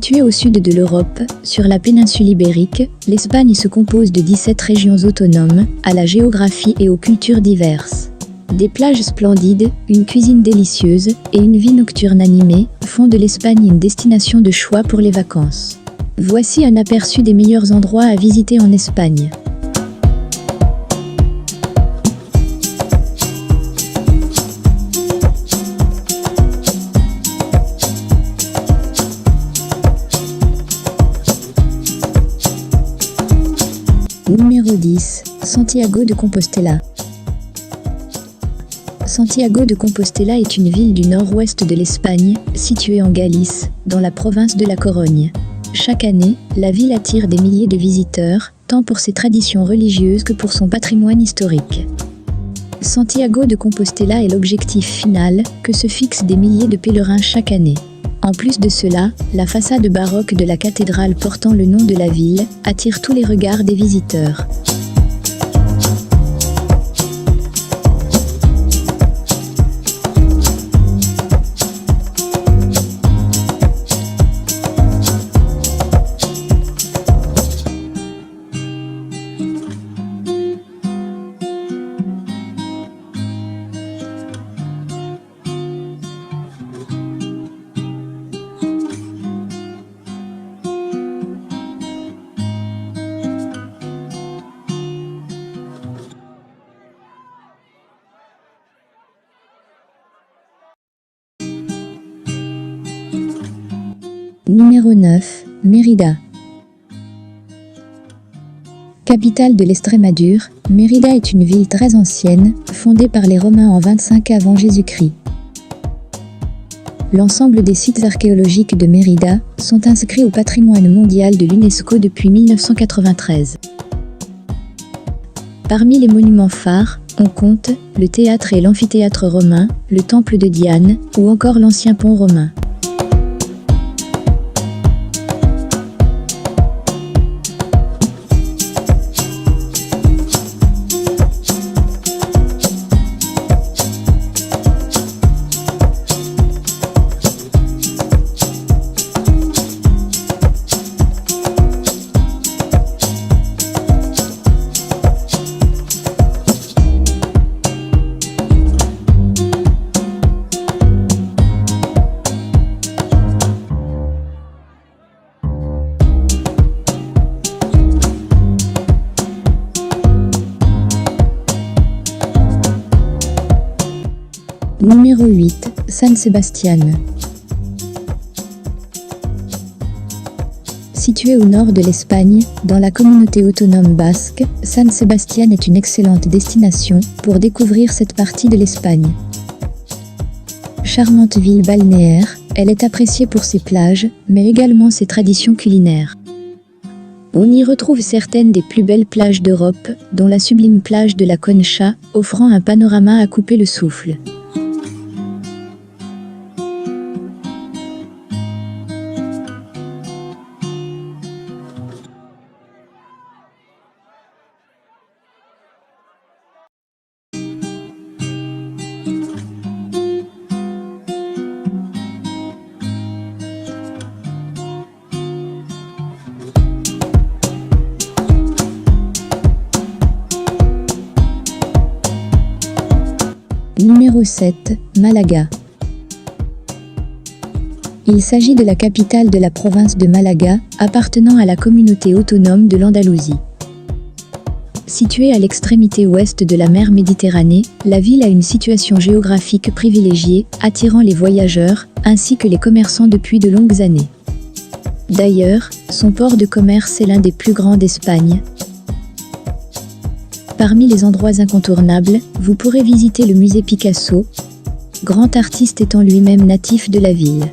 Située au sud de l'Europe, sur la péninsule ibérique, l'Espagne se compose de 17 régions autonomes, à la géographie et aux cultures diverses. Des plages splendides, une cuisine délicieuse et une vie nocturne animée font de l'Espagne une destination de choix pour les vacances. Voici un aperçu des meilleurs endroits à visiter en Espagne. Numéro 10. Santiago de Compostela. Santiago de Compostela est une ville du nord-ouest de l'Espagne, située en Galice, dans la province de la Corogne. Chaque année, la ville attire des milliers de visiteurs, tant pour ses traditions religieuses que pour son patrimoine historique. Santiago de Compostela est l'objectif final que se fixent des milliers de pèlerins chaque année. En plus de cela, la façade baroque de la cathédrale portant le nom de la ville attire tous les regards des visiteurs. Numéro 9. Mérida. Capitale de l'Estrémadure, Mérida est une ville très ancienne, fondée par les Romains en 25 avant Jésus-Christ. L'ensemble des sites archéologiques de Mérida sont inscrits au patrimoine mondial de l'UNESCO depuis 1993. Parmi les monuments phares, on compte le théâtre et l'amphithéâtre romain, le temple de Diane ou encore l'ancien pont romain. Numéro 8. San Sebastián. Située au nord de l'Espagne, dans la communauté autonome basque, San Sebastián est une excellente destination pour découvrir cette partie de l'Espagne. Charmante ville balnéaire, elle est appréciée pour ses plages, mais également ses traditions culinaires. On y retrouve certaines des plus belles plages d'Europe, dont la sublime plage de la Concha, offrant un panorama à couper le souffle. Numéro 7. Malaga. Il s'agit de la capitale de la province de Malaga, appartenant à la communauté autonome de l'Andalousie. Située à l'extrémité ouest de la mer Méditerranée, la ville a une situation géographique privilégiée, attirant les voyageurs, ainsi que les commerçants depuis de longues années. D'ailleurs, son port de commerce est l'un des plus grands d'Espagne. Parmi les endroits incontournables, vous pourrez visiter le musée Picasso, grand artiste étant lui-même natif de la ville.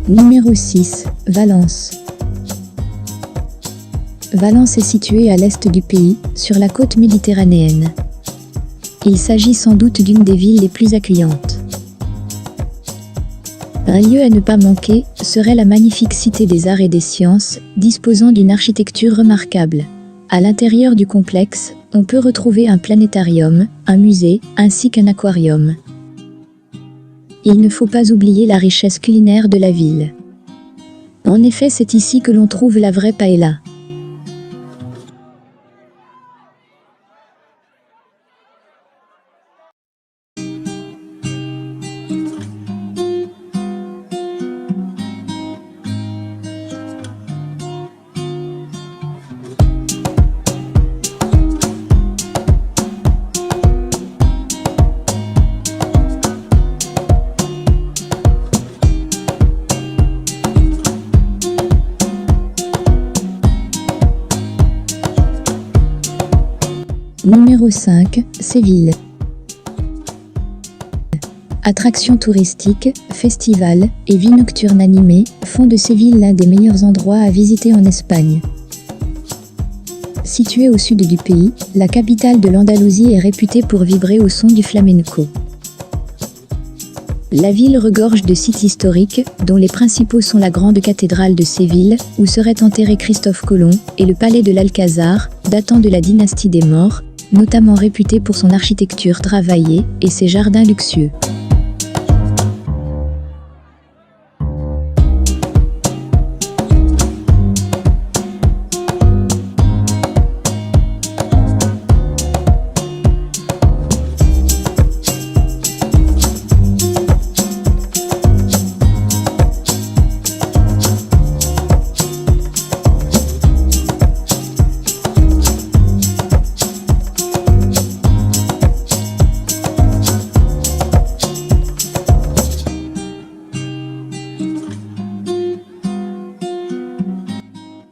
Numéro 6. Valence. Valence est située à l'est du pays, sur la côte méditerranéenne. Il s'agit sans doute d'une des villes les plus accueillantes. Un lieu à ne pas manquer serait la magnifique Cité des Arts et des Sciences, disposant d'une architecture remarquable. À l'intérieur du complexe, on peut retrouver un planétarium, un musée, ainsi qu'un aquarium. Il ne faut pas oublier la richesse culinaire de la ville. En effet, c'est ici que l'on trouve la vraie paella. Numéro 5, Séville. Attractions touristiques, festivals et vie nocturne animée font de Séville l'un des meilleurs endroits à visiter en Espagne. Située au sud du pays, la capitale de l'Andalousie est réputée pour vibrer au son du flamenco. La ville regorge de sites historiques, dont les principaux sont la grande cathédrale de Séville, où serait enterré Christophe Colomb, et le palais de l'Alcazar, datant de la dynastie des Maures, notamment réputé pour son architecture travaillée et ses jardins luxueux.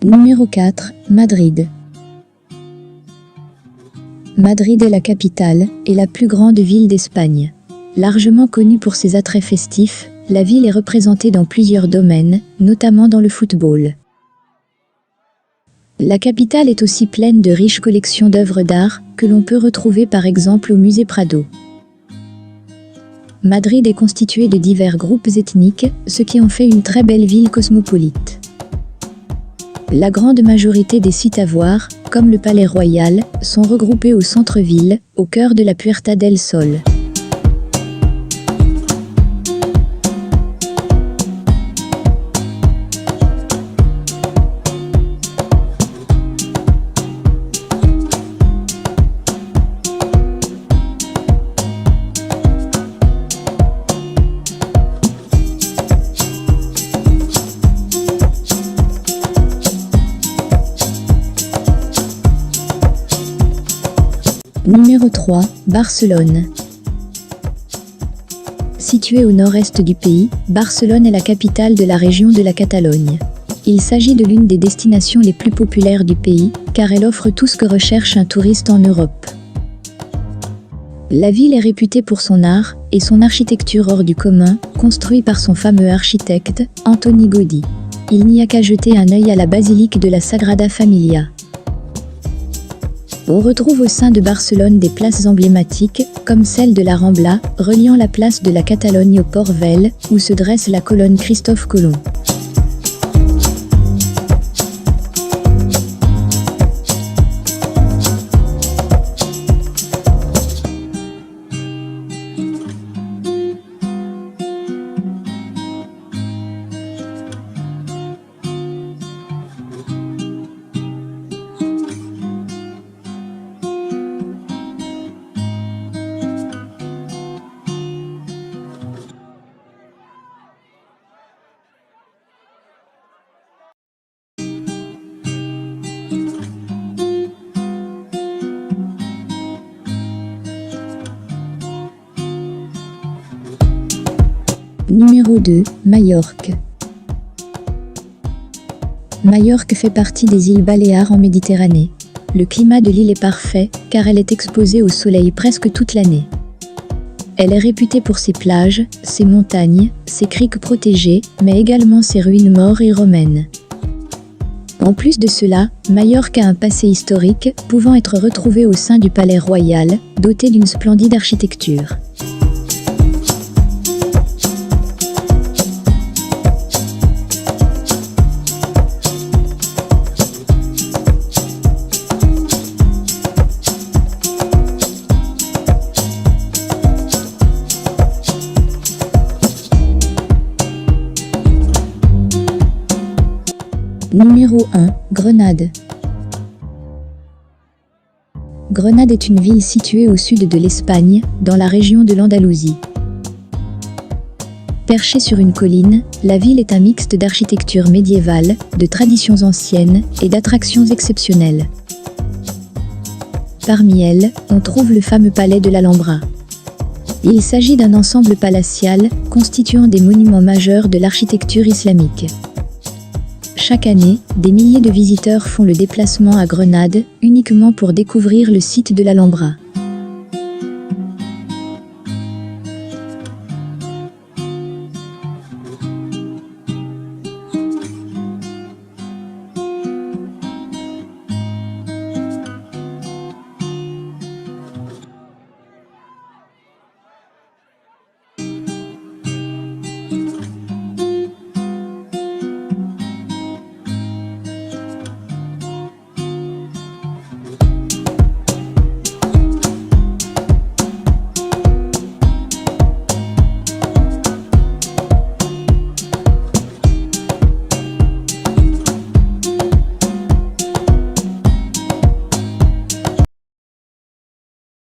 Numéro 4, Madrid. Madrid est la capitale et la plus grande ville d'Espagne. Largement connue pour ses attraits festifs, la ville est représentée dans plusieurs domaines, notamment dans le football. La capitale est aussi pleine de riches collections d'œuvres d'art que l'on peut retrouver par exemple au musée Prado. Madrid est constituée de divers groupes ethniques, ce qui en fait une très belle ville cosmopolite. La grande majorité des sites à voir, comme le Palais Royal, sont regroupés au centre-ville, au cœur de la Puerta del Sol. Numéro 3, Barcelone. Située au nord-est du pays, Barcelone est la capitale de la région de la Catalogne. Il s'agit de l'une des destinations les plus populaires du pays, car elle offre tout ce que recherche un touriste en Europe. La ville est réputée pour son art et son architecture hors du commun, construit par son fameux architecte, Antoni Gaudí. Il n'y a qu'à jeter un œil à la basilique de la Sagrada Familia. On retrouve au sein de Barcelone des places emblématiques, comme celle de la Rambla, reliant la place de la Catalogne au Port Vell, où se dresse la colonne Christophe Colomb. Numéro 2, Majorque. Majorque fait partie des îles Baléares en Méditerranée. Le climat de l'île est parfait, car elle est exposée au soleil presque toute l'année. Elle est réputée pour ses plages, ses montagnes, ses criques protégées, mais également ses ruines maures et romaines. En plus de cela, Majorque a un passé historique, pouvant être retrouvé au sein du palais royal, doté d'une splendide architecture. Numéro 1, Grenade. Grenade est une ville située au sud de l'Espagne, dans la région de l'Andalousie. Perchée sur une colline, la ville est un mixte d'architecture médiévale, de traditions anciennes et d'attractions exceptionnelles. Parmi elles, on trouve le fameux palais de l'Alhambra. Il s'agit d'un ensemble palatial constituant des monuments majeurs de l'architecture islamique. Chaque année, des milliers de visiteurs font le déplacement à Grenade, uniquement pour découvrir le site de l'Alhambra.